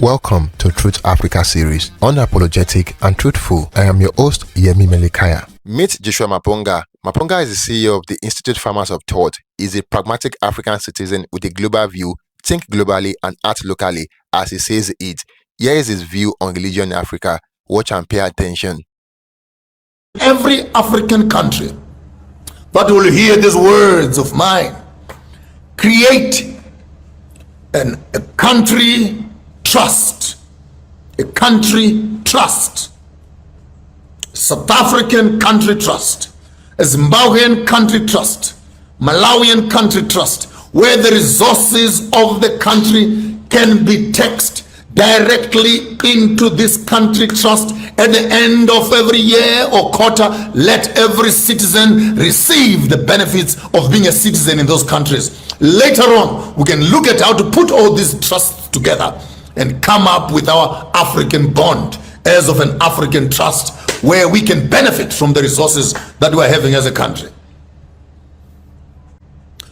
Welcome to Truth Africa series, unapologetic and truthful. I am your host, Yemi Melikaya. Meet Joshua Maponga. Maponga is the CEO of the Institute Farmers of Thought. He's a pragmatic African citizen with a global view, think globally and act locally, as he says it. Here is his view on religion in Africa. Watch and pay attention. Every African country that will hear these words of mine, create a country trust, a country trust, South African country trust, a Zimbabwean country trust, Malawian country trust, where the resources of the country can be taxed directly into this country trust. At the end of every year or quarter, let every citizen receive the benefits of being a citizen in those countries. Later on, we can look at how to put all these trusts together and come up with our African bond as of an African trust, where we can benefit from the resources that we're having as a country.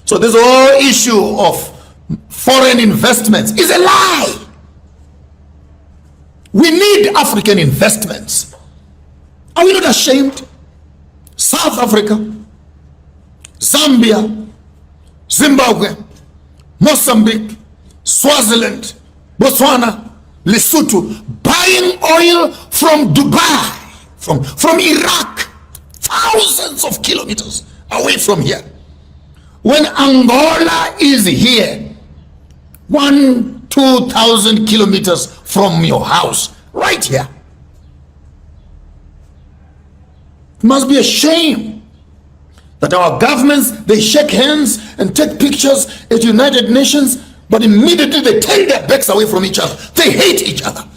So this whole issue of foreign investments is a lie. We need African investments. Are we not ashamed? South Africa, Zambia, Zimbabwe, Mozambique, Swaziland, Botswana, Lesotho, buying oil from Dubai, from Iraq, thousands of kilometers away from here. When Angola is here, 2,000 kilometers from your house, right here. It must be a shame that our governments, they shake hands and take pictures at United Nations, but immediately they turn their backs away from each other. They hate each other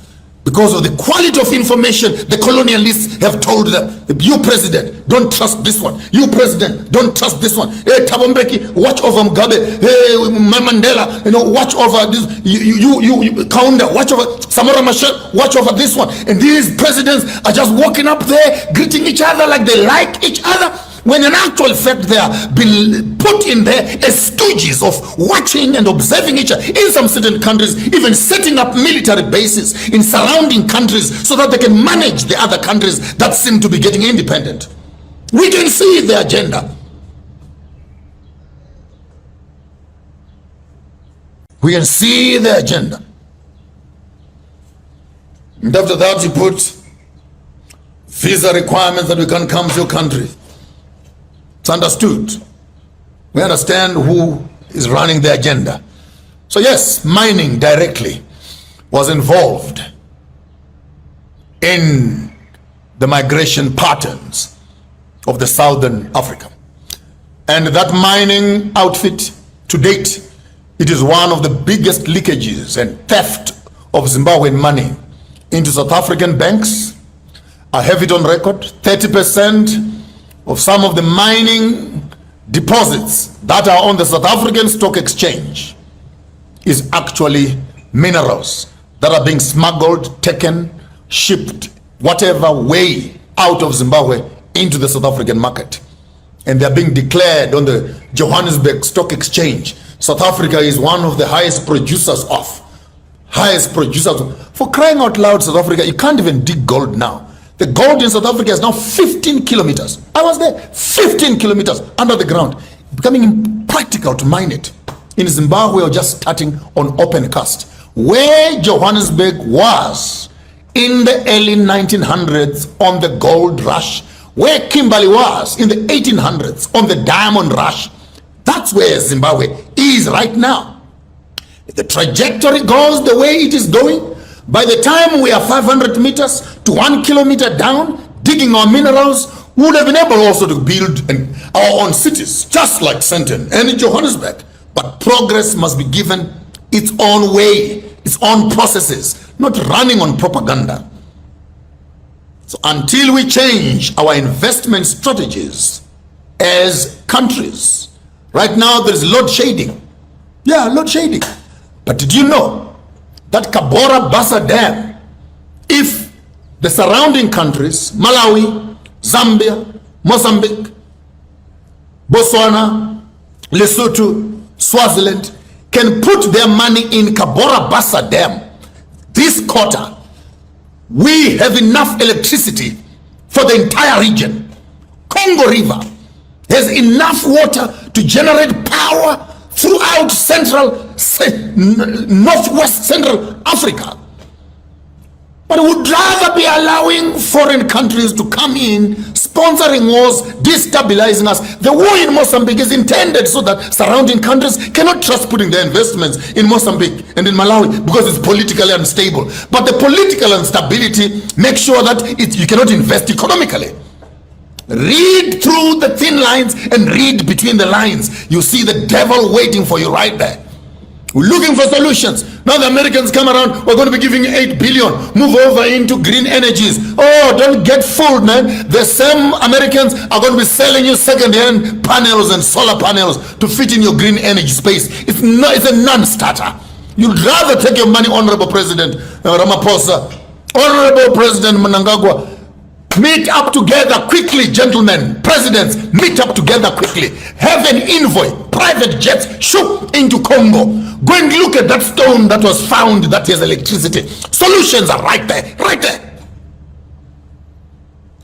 because of the quality of information the colonialists have told them. You president, don't trust this one. You president, don't trust this one. Hey, Thabo Mbeki, watch over Mugabe. Hey, Mandela, watch over this. You Kaunda, watch over Samora Machel, watch over this one. And these presidents are just walking up there, greeting each other like they like each other, when in actual fact they are being put in there as stooges of watching and observing each other. In some certain countries, even setting up military bases in surrounding countries so that they can manage the other countries that seem to be getting independent. We can see the agenda. We can see the agenda. And after that, you put visa requirements that we can come to your country. It's understood. We understand who is running the agenda. So yes, mining directly was involved in the migration patterns of the Southern Africa. And that mining outfit, to date, it is one of the biggest leakages and theft of Zimbabwean money into South African banks. I have it on record, 30% of some of the mining deposits that are on the South African Stock Exchange is actually minerals that are being smuggled, taken, shipped, whatever way out of Zimbabwe into the South African market. And they're being declared on the Johannesburg Stock Exchange. South Africa is one of the highest producers of. For crying out loud, South Africa, you can't even dig gold now. The gold in South Africa is now 15 kilometers. I was there, 15 kilometers under the ground, becoming impractical to mine it. In Zimbabwe, we're just starting on open cast. Where Johannesburg was in the early 1900s on the gold rush, where Kimberley was in the 1800s on the diamond rush, that's where Zimbabwe is right now. If the trajectory goes the way it is going, by the time we are 500 meters to 1 kilometer down, digging our minerals, we would have been able also to build our own cities, just like Sandton and Johannesburg. But progress must be given its own way, its own processes, not running on propaganda. So until we change our investment strategies as countries, right now there is load shedding. Yeah, load shedding. But did you know that Cabora Bassa Dam, if the surrounding countries, Malawi, Zambia, Mozambique, Botswana, Lesotho, Swaziland, can put their money in Cabora Bassa Dam, this quarter, we have enough electricity for the entire region. Congo River has enough water to generate power throughout northwest central Africa. But we would rather be allowing foreign countries to come in, sponsoring wars, destabilizing us. The war in Mozambique is intended so that surrounding countries cannot trust putting their investments in Mozambique and in Malawi because it's politically unstable. But the political instability makes sure that you cannot invest economically. Read through the thin lines and read between the lines. You see the devil waiting for you right there. We're looking for solutions. Now the Americans come around, we're going to be giving 8 billion, move over into green energies. Oh, don't get fooled, man. The same Americans are going to be selling you second-hand panels and solar panels to fit in your green energy space. It's a non-starter. You'd rather take your money, Honorable President Ramaphosa, Honorable President Mnangagwa. Meet up together quickly, gentlemen. Presidents, meet up together quickly. Have an envoy, private jets, shoot into Congo. Go and look at that stone that was found that has electricity. Solutions are right there, right there.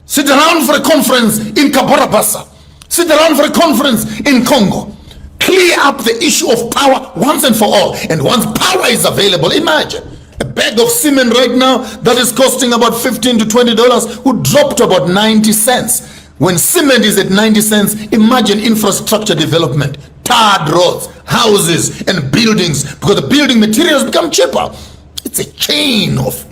Sit around for a conference in Kaborabasa. Sit around for a conference in Congo. Clear up the issue of power once and for all. And once power is available, imagine. A bag of cement right now that is costing about $15 to $20 would drop to about 90 cents. When cement is at 90 cents, imagine infrastructure development, tarred roads, houses, and buildings, because the building materials become cheaper. It's a chain of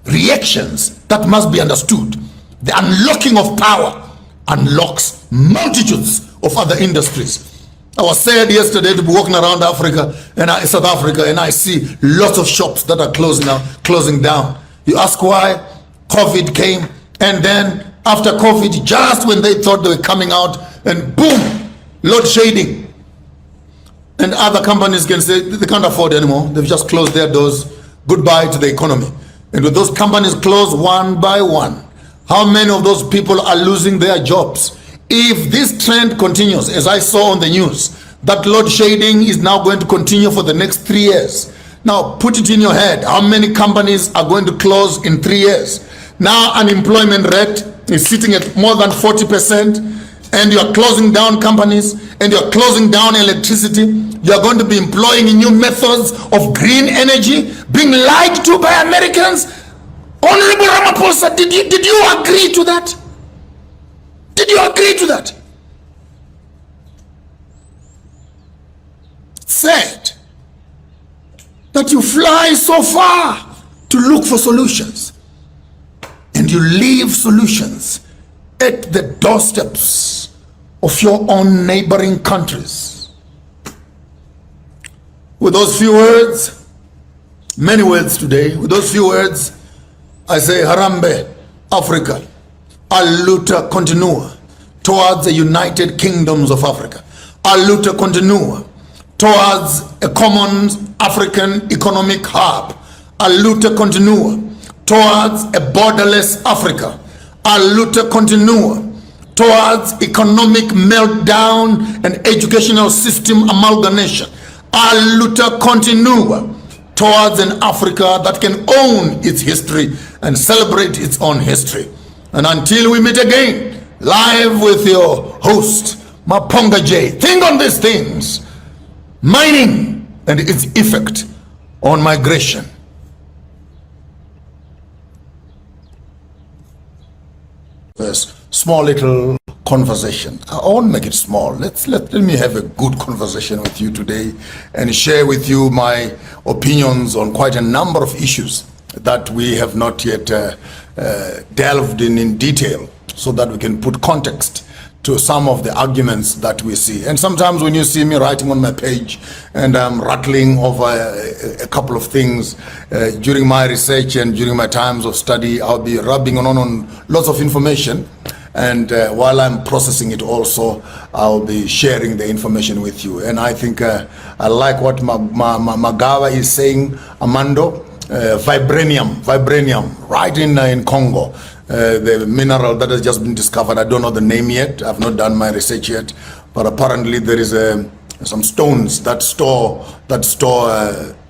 reactions that must be understood. The unlocking of power unlocks multitudes of other industries. I was sad yesterday to be walking around Africa and South Africa, and I see lots of shops that are closing down. You ask why? COVID came, and then after COVID, just when they thought they were coming out, and boom, load shedding. And other companies can say they can't afford anymore. They've just closed their doors. Goodbye to the economy. And with those companies closed one by one, how many of those people are losing their jobs? If this trend continues, as I saw on the news, that load shedding is now going to continue for the next 3 years. Now, put it in your head. How many companies are going to close in 3 years? Now, unemployment rate is sitting at more than 40%, and you are closing down companies, and you are closing down electricity. You are going to be employing new methods of green energy, being lied to by Americans. Honorable Ramaphosa, did you agree to that? Did you agree to that? Said that you fly so far to look for solutions, and you leave solutions at the doorsteps of your own neighboring countries. With those few words, many words today, with those few words, I say Harambe, Africa. A luta continua towards the United Kingdoms of Africa. A luta continua towards a common African economic hub. A luta continua towards a borderless Africa. A luta continua towards economic meltdown and educational system amalgamation. A luta continua towards an Africa that can own its history and celebrate its own history. And until we meet again, live with your host, Maponga J. Think on these things. Mining and its effect on migration. This small little conversation. I won't make it small. Let me have a good conversation with you today and share with you my opinions on quite a number of issues that we have not yet delved in detail, so that we can put context to some of the arguments that we see. And sometimes when you see me writing on my page and I'm rattling over a couple of things during my research and during my times of study, I'll be rubbing on lots of information. And while I'm processing it also, I'll be sharing the information with you. And I think I like what Magawa is saying, Amando, vibranium, right in Congo. The mineral that has just been discovered. I don't know the name yet. I've not done my research yet, but apparently there is some stones that store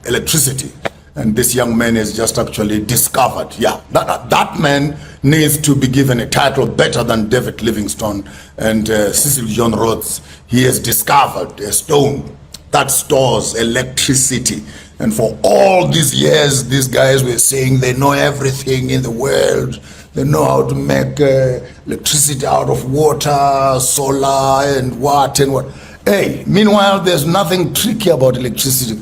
electricity, And this young man is just actually discovered. Yeah, that man needs to be given a title better than David Livingstone and Cecil John Rhodes. He has discovered a stone that stores electricity. And for all these years, these guys were saying they know everything in the world. They know how to make electricity out of water, solar, and what and what. Hey, meanwhile, there's nothing tricky about electricity.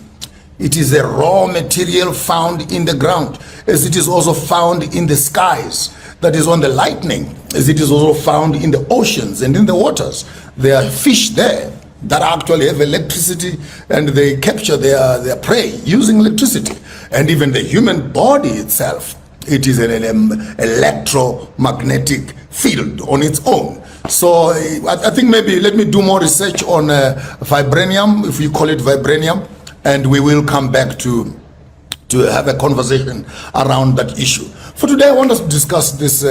It is a raw material found in the ground, as it is also found in the skies, that is on the lightning, as it is also found in the oceans and in the waters. There are fish there that actually have electricity, and they capture their prey using electricity. And even the human body itself, it is an electromagnetic field on its own. So I think maybe let me do more research on vibranium, if we call it vibranium, and we will come back to have a conversation around that issue. For today, I want us to discuss this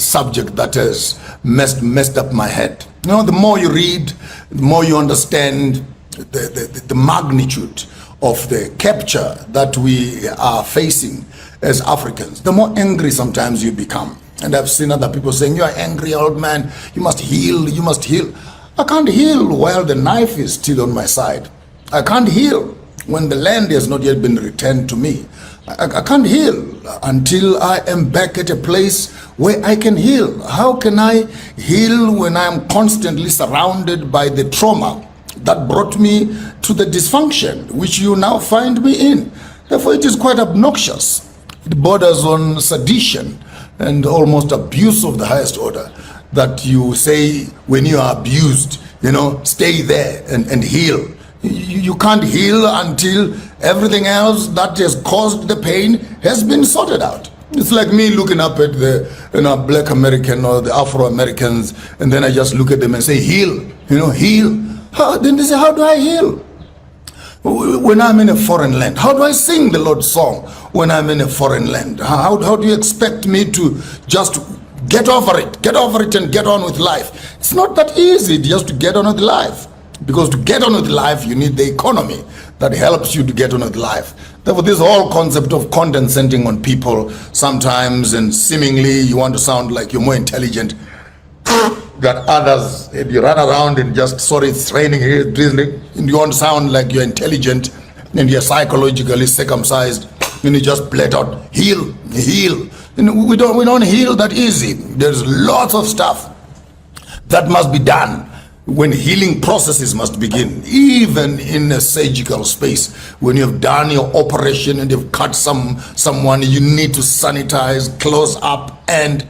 subject that has messed up my head. You know, the more you read, the more you understand the magnitude of the capture that we are facing as Africans, the more angry sometimes you become. And I've seen other people saying, you are angry, old man, you must heal, you must heal. I can't heal while the knife is still on my side. I can't heal when the land has not yet been returned to me. I can't heal until I am back at a place where I can heal. How can I heal when I'm constantly surrounded by the trauma that brought me to the dysfunction which you now find me in? Therefore, it is quite obnoxious. It borders on sedition and almost abuse of the highest order, that you say when you are abused, you know, stay there and heal. You can't heal until everything else that has caused the pain has been sorted out. It's like me looking up at the black American or the Afro-Americans, and then I just look at them and say, heal, heal. Then they say, how do I heal? When I'm in a foreign land, how do I sing the Lord's song when I'm in a foreign land? How do you expect me to just get over it and get on with life? It's not that easy just to get on with life. Because to get on with life, you need the economy that helps you to get on with life. Therefore, this whole concept of condescending on people sometimes, and seemingly you want to sound like you're more intelligent than others, and you run around and just, sorry, it's raining here, drizzling, and you want to sound like you're intelligent and you're psychologically circumcised, and you just blurt out, heal, heal. We don't heal that easy. There's lots of stuff that must be done when healing processes must begin, even in a surgical space. When you've done your operation and you've cut someone, you need to sanitize, close up, and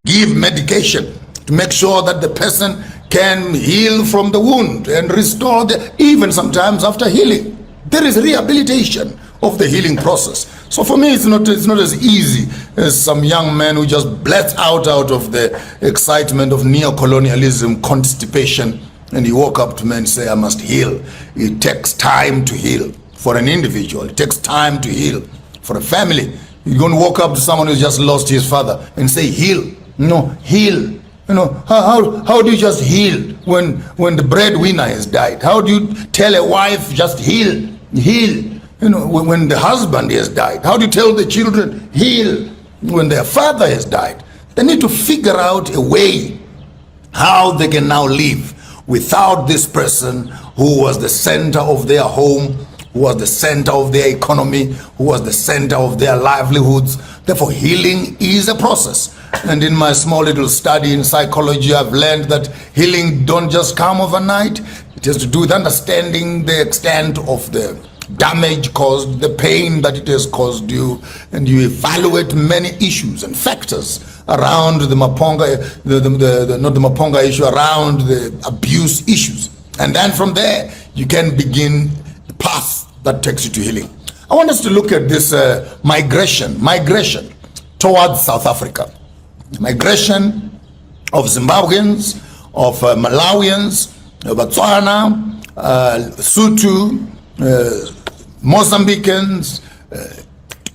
give medication to make sure that the person can heal from the wound and restore even sometimes after healing. There is rehabilitation of the healing process. So for me, it's not as easy as some young man who just blets out of the excitement of neo-colonialism, constipation, and he woke up to me and say, I must heal. It takes time to heal for an individual. It takes time to heal for a family. You're going to walk up to someone who's just lost his father and say, heal. No, heal. How do you just heal when the breadwinner has died? How do you tell a wife just heal? When the husband has died? How do you tell the children heal when their father has died? They need to figure out a way how they can now live without this person who was the center of their home, who was the center of their economy, who was the center of their livelihoods. Therefore, healing is a process. And in my small little study in psychology, I've learned that healing don't just come overnight. It has to do with understanding the extent of the damage caused, the pain that it has caused you, and you evaluate many issues and factors around the Maponga, not the Maponga issue, around the abuse issues. And then from there, you can begin the path that takes you to healing. I want us to look at this migration towards South Africa. Migration of Zimbabweans, of Malawians, Botswana, Lesotho, Mozambicans,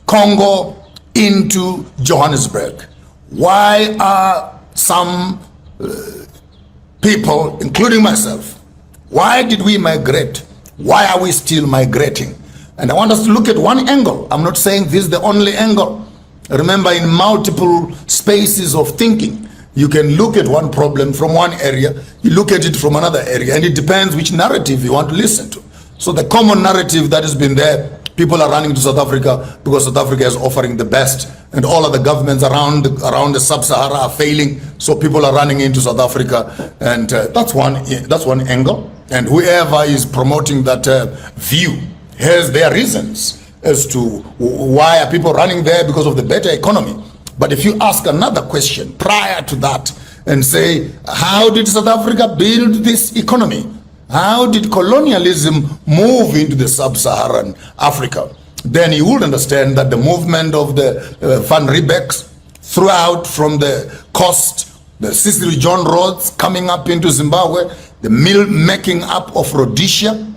Congo into Johannesburg. Why are some people, including myself, why did we migrate? Why are we still migrating? And I want us to look at one angle. I'm not saying this is the only angle. Remember, in multiple spaces of thinking, you can look at one problem from one area, you look at it from another area, and it depends which narrative you want to listen to. So the common narrative that has been there, people are running to South Africa because South Africa is offering the best, and all other governments around the sub-Sahara are failing, so people are running into South Africa, and that's one angle. And whoever is promoting that view has their reasons as to why are people running there, because of the better economy. But if you ask another question prior to that and say, how did South Africa build this economy? How did colonialism move into the sub-Saharan Africa? Then you would understand that the movement of the Van Riebeecks throughout from the coast, the Cecil John roads coming up into Zimbabwe, the mill making up of Rhodesia,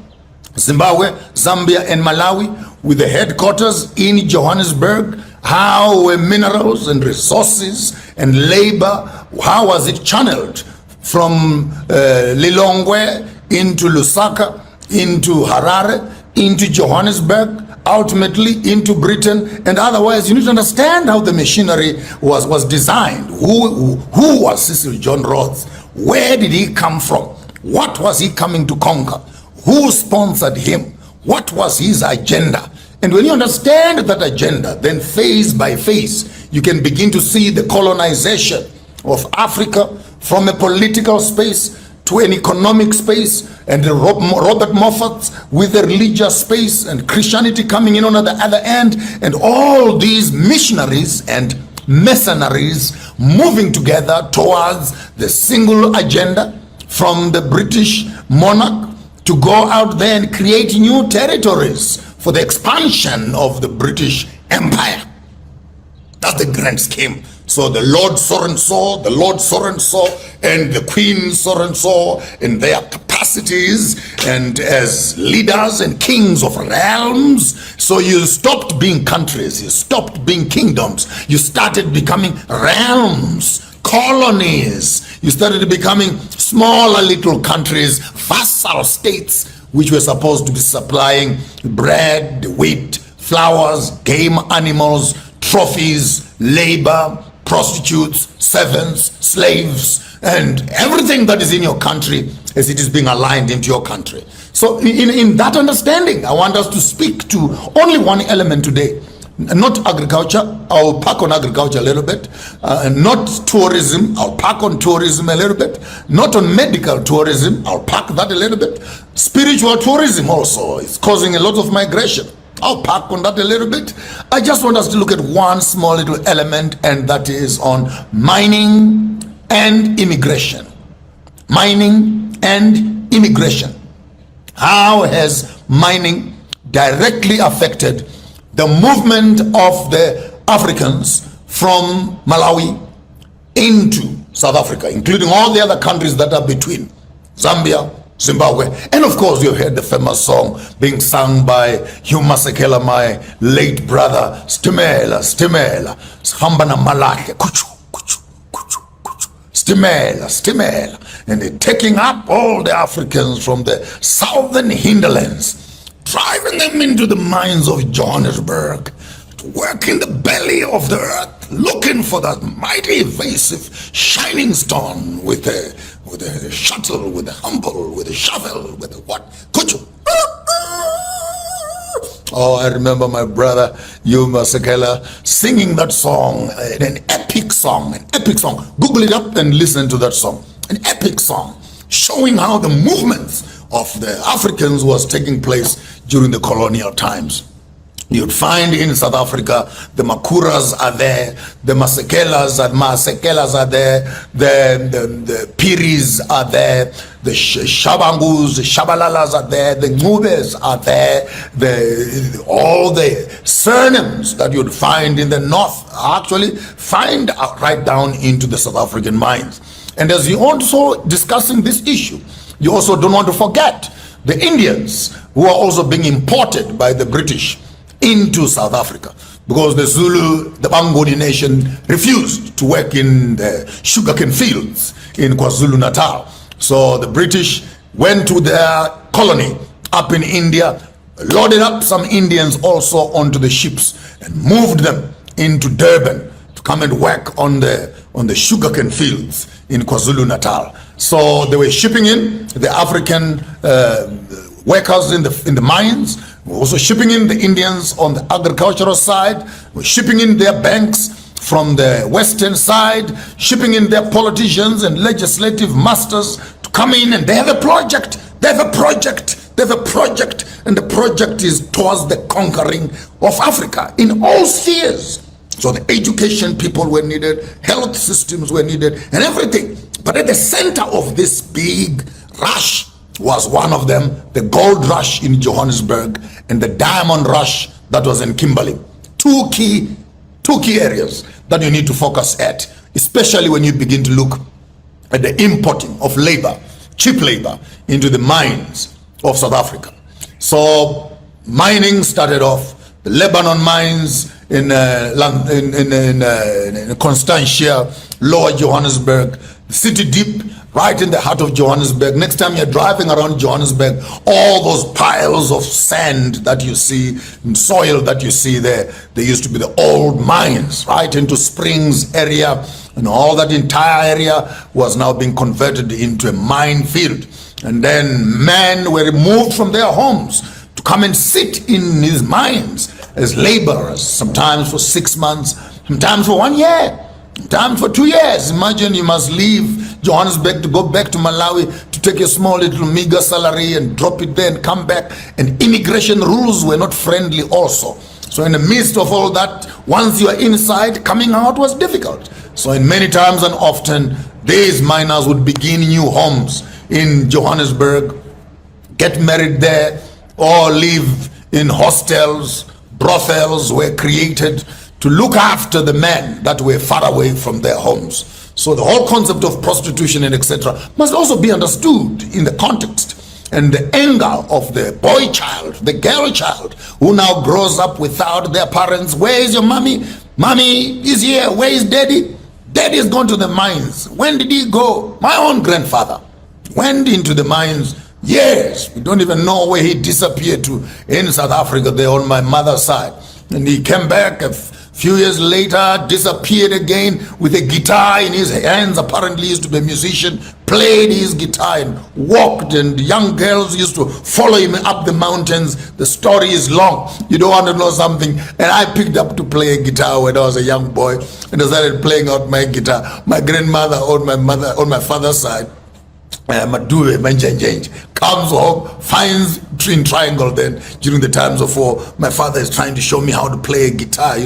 Zimbabwe, Zambia, and Malawi, with the headquarters in Johannesburg. How were minerals and resources and labor, how was it channeled from Lilongwe into Lusaka, into Harare, into Johannesburg, ultimately into Britain? And otherwise, you need to understand how the machinery was designed. Who was Cecil John Rhodes? Where did he come from? What was he coming to conquer? Who sponsored him? What was his agenda? And when you understand that agenda, then phase by phase, you can begin to see the colonization of Africa from a political space to an economic space, and the Robert Moffat with the religious space, and Christianity coming in on the other end, and all these missionaries and mercenaries moving together towards the single agenda from the British monarch to go out there and create new territories for the expansion of the British Empire. That's the grand scheme. So the Lord so-and-so, the Lord so-and-so, and the Queen so-and-so in their capacities and as leaders and kings of realms. So you stopped being countries, you stopped being kingdoms, you started becoming realms, colonies. You started becoming smaller little countries, vassal states, which were supposed to be supplying bread, wheat, flowers, game animals, trophies, labor, prostitutes, servants, slaves, and everything that is in your country as it is being aligned into your country. So in that understanding, I want us to speak to only one element today. Not agriculture, I'll pack on agriculture a little bit. Not tourism, I'll pack on tourism a little bit. Not on medical tourism, I'll pack that a little bit. Spiritual tourism also is causing a lot of migration. I'll pack on that a little bit. I just want us to look at one small little element, and that is on mining and immigration. Mining and immigration. How has mining directly affected the movement of the Africans from Malawi into South Africa, including all the other countries that are between, Zambia, Zimbabwe, and of course you heard the famous song being sung by Hugh Masekela, my late brother, Stimela, Stimela, Hambana Malake, Kuchu, Kuchu, Kuchu, Kuchu, Stimela, Stimela, and they're taking up all the Africans from the southern hinterlands, driving them into the mines of Johannesburg, to work in the belly of the earth, looking for that mighty evasive shining stone with a shuttle, with a humble, with a shovel, with a what? Kuchu. Oh, I remember my brother Yuma Sekela singing that song, an epic song, an epic song. Google it up and listen to that song. An epic song showing how the movements of the Africans was taking place during the colonial times. You'd find in South Africa, the Makuras are there, the Masekelas are there, the Piris are there, the Shabangus, the Shabalalas are there, the Ngubes are there, all the surnames that you'd find in the north actually find right down into the South African mines. And as you also discussing this issue, you also don't want to forget the Indians who are also being imported by the British into South Africa, because the Zulu, the Bangoni nation, refused to work in the sugarcane fields in KwaZulu-Natal. So the British went to their colony up in India, loaded up some Indians also onto the ships and moved them into Durban to come and work on the sugarcane fields in KwaZulu-Natal. So they were shipping in the African workers in the mines, also shipping in the Indians on the agricultural side, shipping in their banks from the western side, shipping in their politicians and legislative masters to come in, and they have a project. They have a project. They have a project, and the project is towards the conquering of Africa in all spheres. So the education people were needed, health systems were needed, and everything. But at the center of this big rush was one of them, the gold rush in Johannesburg and the diamond rush that was in Kimberley. Two key areas that you need to focus at, especially when you begin to look at the importing of labor, cheap labor, into the mines of South Africa. So mining started off, the Lebanon mines in Constantia, Lower Johannesburg, City Deep, right in the heart of Johannesburg. Next time you're driving around Johannesburg, all those piles of sand that you see and soil that you see there, they used to be the old mines, right into Springs area, and all that entire area was now being converted into a minefield. And then men were removed from their homes to come and sit in these mines as laborers, sometimes for 6 months, sometimes for 1 year, sometimes for 2 years. Imagine you must leave Johannesburg to go back to Malawi to take a small little meager salary and drop it there and come back. And immigration rules were not friendly also. So in the midst of all that, once you are inside, coming out was difficult. So in many times and often, these miners would begin new homes in Johannesburg, get married there, or live in hostels. Brothels were created to look after the men that were far away from their homes. So the whole concept of prostitution and etc. must also be understood in the context and the anger of the boy child, the girl child, who now grows up without their parents. Where is your mommy? Mommy is here. Where is daddy? Daddy has gone to the mines. When did he go? My own grandfather went into the mines. Yes, we don't even know where he disappeared to in South Africa, there on my mother's side. And he came back a few years later, disappeared again with a guitar in his hands. Apparently he used to be a musician, played his guitar and walked, and young girls used to follow him up the mountains. The story is long. You don't want to know something. And I picked up to play a guitar when I was a young boy, and I started playing out my guitar. My grandmother on my father's side, Maduwe Manjanjanj, comes home, finds Twin Triangle then during the times of war. My father is trying to show me how to play a guitar,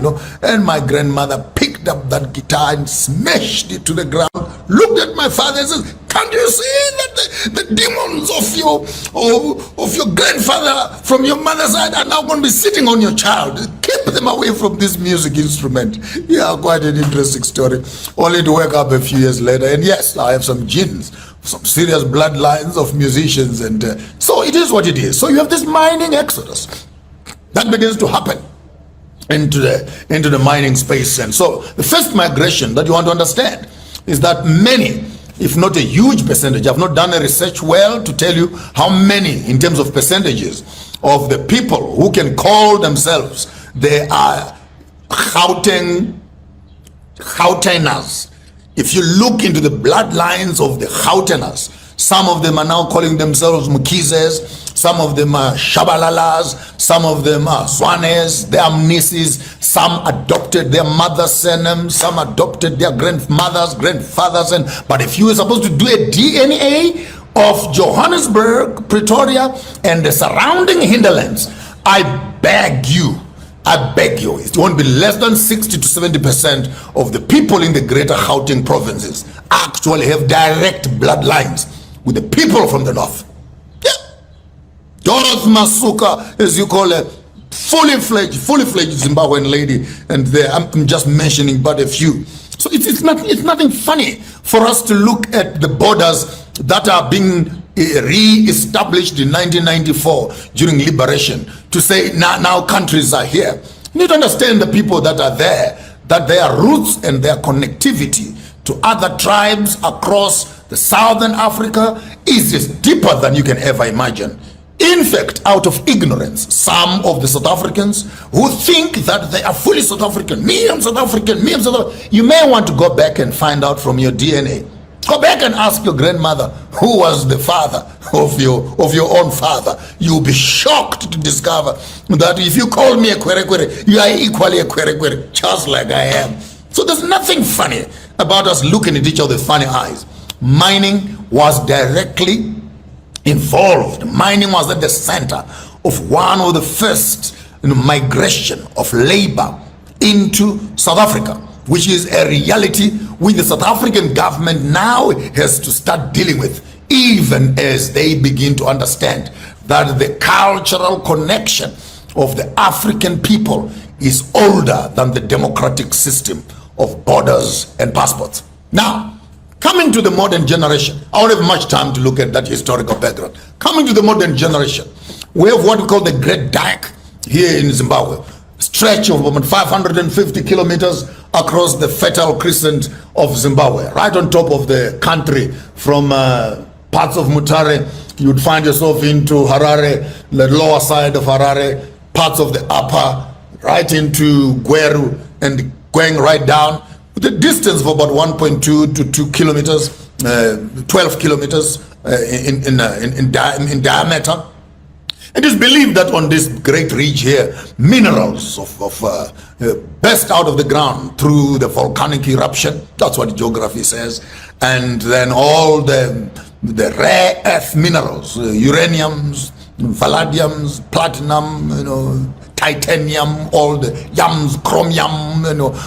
and my grandmother picked up that guitar and smashed it to the ground, looked at my father and says, "Can't you see that the demons of your grandfather from your mother's side are now going to be sitting on your child? Keep them away from this music instrument." Yeah, quite an interesting story. Only to wake up a few years later, and yes, I have some genes, some serious bloodlines of musicians, and so it is what it is. So you have this mining exodus that begins to happen into the mining space. And so the first migration that you want to understand is that many, if not a huge percentage, I've not done a research well to tell you how many in terms of percentages of the people who can call themselves, they are Gautengers. If you look into the bloodlines of the Gautengers, some of them are now calling themselves Mkizes, some of them are Shabalalas, some of them are Swanes, they are Mnisis, some adopted their mother's surname, some adopted their grandmothers, grandfathers, but if you were supposed to do a DNA of Johannesburg, Pretoria, and the surrounding hinterlands, I beg you, it won't be less than 60 to 70% of the people in the greater Gauteng provinces actually have direct bloodlines with the people from the north. Yeah. Dorothy Masuka, as you call her, fully fledged Zimbabwean lady, and I'm just mentioning but a few. So it's nothing funny for us to look at the borders that are being re-established in 1994 during liberation, to say now countries are here. You need to understand the people that are there, that their roots and their connectivity to other tribes across the southern Africa is just deeper than you can ever imagine. In fact, out of ignorance, some of the South Africans who think that they are fully South African, me I'm South African, me I'm South African, you may want to go back and find out from your DNA. Go back and ask your grandmother who was the father of your own father. You'll be shocked to discover that if you call me a kwere, you are equally a kwere, just like I am. So there's nothing funny about us looking at each other with funny eyes. Mining was directly involved. Mining was at the center of one of the first migration of labor into South Africa, which is a reality which the South African government now has to start dealing with, even as they begin to understand that the cultural connection of the African people is older than the democratic system of borders and passports. Now, coming to the modern generation, I don't have much time to look at that historical background. Coming to the modern generation, we have what we call the Great Dyke here in Zimbabwe, stretch of about 550 kilometers across the Fertile Crescent of Zimbabwe, right on top of the country. From parts of Mutare, you'd find yourself into Harare, the lower side of Harare, parts of the upper, right into Gweru, and going right down with a distance of about 1.2 to 2 kilometers, 12 kilometers in diameter. It is believed that on this great ridge here, minerals burst out of the ground through the volcanic eruption. That's what geography says. And then all the rare earth minerals, uraniums, palladiums, platinum, titanium, all the yams, chromium,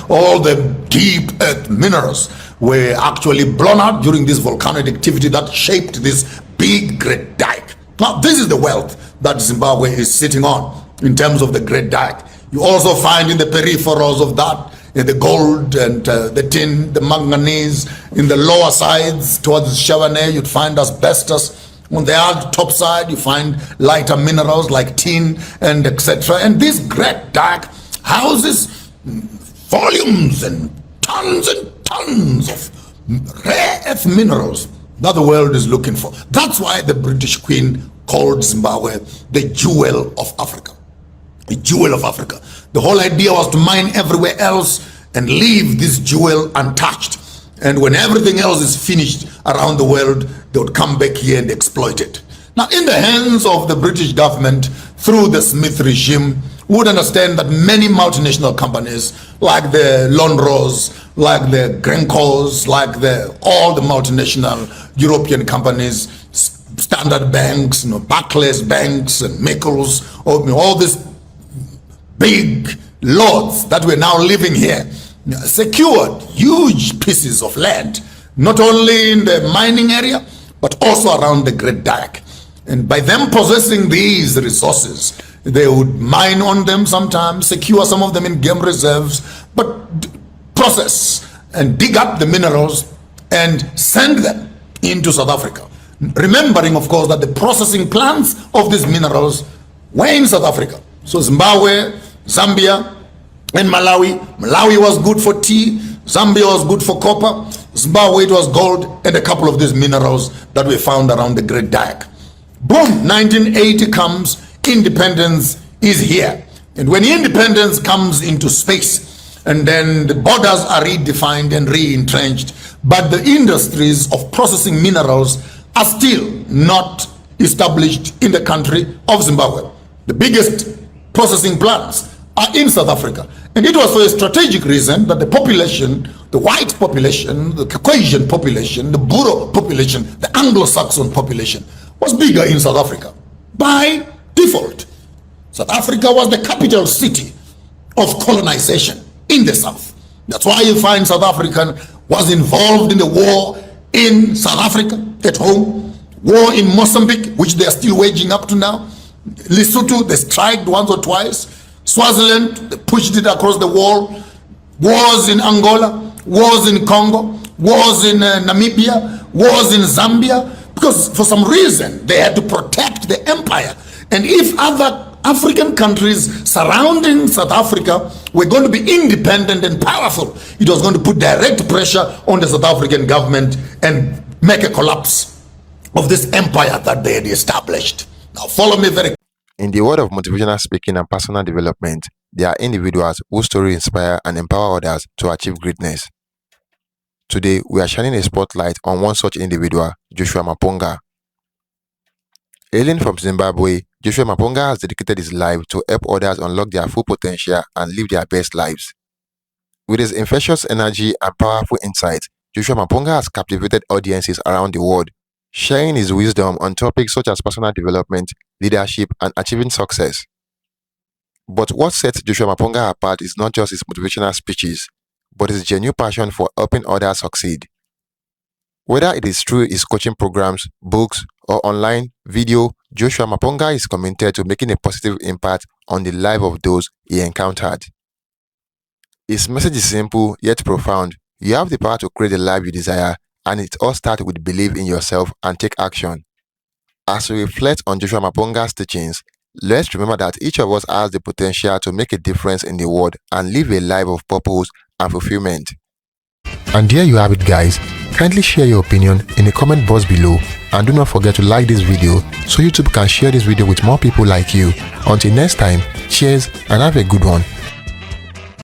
all the deep earth minerals were actually blown out during this volcanic activity that shaped this big Great Dyke. Now, this is the wealth that Zimbabwe is sitting on in terms of the Great Dyke. You also find in the peripherals of that the gold and the tin, the manganese. In the lower sides towards Shavane, you'd find asbestos. On the top side, you find lighter minerals like tin and etc. And this Great Dyke houses volumes and tons of rare earth minerals that the world is looking for. That's why the British Queen called Zimbabwe the jewel of Africa. The jewel of Africa. The whole idea was to mine everywhere else and leave this jewel untouched. And when everything else is finished around the world, they would come back here and exploit it. Now, in the hands of the British government, through the Smith regime, we would understand that many multinational companies, like the Lonrose, like the Grencos, like all the multinational European companies, Standard banks, Barclays banks and Mikkels, all these big lords that were now living here, secured huge pieces of land, not only in the mining area, but also around the Great Dyke. And by them possessing these resources, they would mine on them sometimes, secure some of them in game reserves, but process and dig up the minerals and send them into South Africa. Remembering, of course, that the processing plants of these minerals were in South Africa. So Zimbabwe, Zambia, and Malawi. Malawi was good for tea. Zambia was good for copper. Zimbabwe, it was gold and a couple of these minerals that were found around the Great Dyke. Boom, 1980 comes, independence is here. And when independence comes into space, and then the borders are redefined and re-entrenched, but the industries of processing minerals are still not established in the country of Zimbabwe. The biggest processing plants are in South Africa. And it was for a strategic reason that the population, the white population, the Caucasian population, the Boer population, the Anglo-Saxon population was bigger in South Africa by default. South Africa was the capital city of colonization in the South. That's why you find South Africa was involved in the war in South Africa at home, war in Mozambique, which they are still waging up to now. Lesotho, they striked once or twice. Swaziland, they pushed it across the wall. Wars in Angola, wars in Congo, wars in Namibia, wars in Zambia, because for some reason they had to protect the empire. And if other African countries surrounding South Africa were going to be independent and powerful, it was going to put direct pressure on the South African government and make a collapse of this empire that they had established. Now follow me very. In the world of motivational speaking and personal development, there are individuals whose stories inspire and empower others to achieve greatness. Today, we are shining a spotlight on one such individual, Joshua Maponga. Hailing from Zimbabwe, Joshua Maponga has dedicated his life to help others unlock their full potential and live their best lives. With his infectious energy and powerful insight, Joshua Maponga has captivated audiences around the world, sharing his wisdom on topics such as personal development, leadership, and achieving success. But what sets Joshua Maponga apart is not just his motivational speeches, but his genuine passion for helping others succeed. Whether it is through his coaching programs, books, or online video, Joshua Maponga is committed to making a positive impact on the life of those he encountered. His message is simple yet profound. You have the power to create the life you desire, and it all starts with belief in yourself and take action. As we reflect on Joshua Maponga's teachings, let's remember that each of us has the potential to make a difference in the world and live a life of purpose and fulfillment. And there you have it, guys. Kindly share your opinion in the comment box below, and do not forget to like this video so YouTube can share this video with more people like you. Until next time, cheers and have a good one.